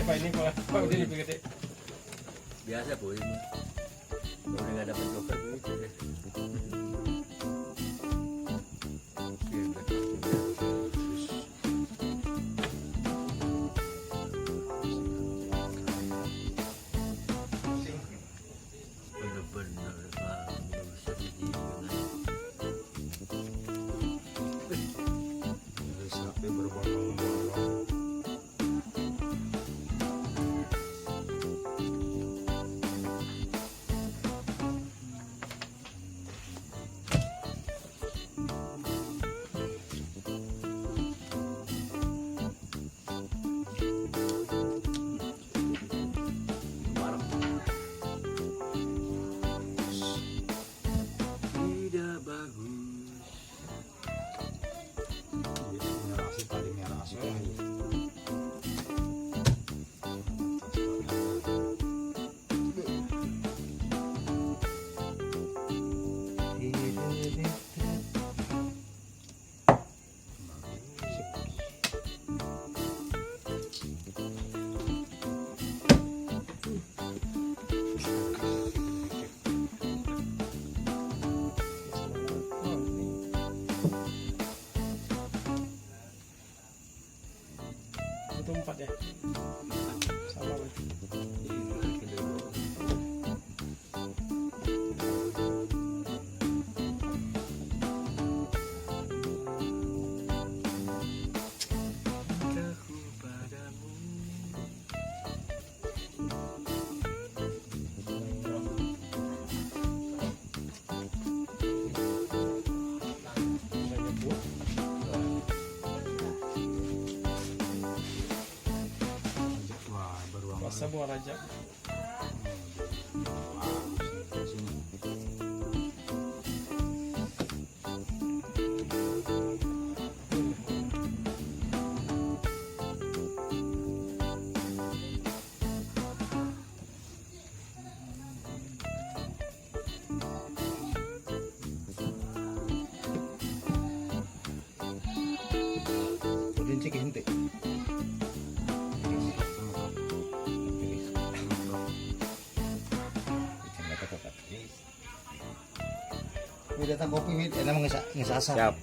Pak ini kalau udah lebih gede. Biasa Bu ini. Kalau nggak dapat joker begitu deh. Bener-bener kamu bisa didiamin. Sampai berbolong-bolong. Tidak bagus. Merah sih paling merah sekali. Itu 4 ya. Sama berarti. Cintaku padamu. Udah nyebut. Wah, beruang. Masa buah raja. Udin cek hente. Ini datang kopi, enak ngesasa. Siap.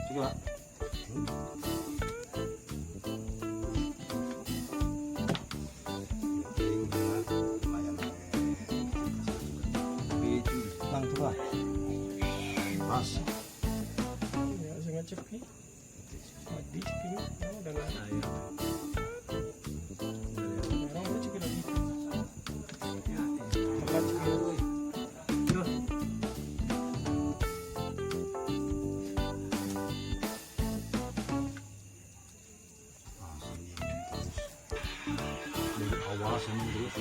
Coba. Bang coba. Pas. Ya, saya ngecek nih. Tadi cek ini. Oh, udah nggak ada. Orang udah cek lagi. Telat cek lagi. Dari awal sini terus.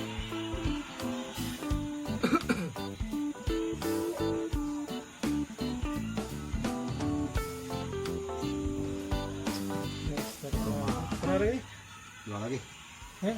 Benar ini? Dua lagi. Ya,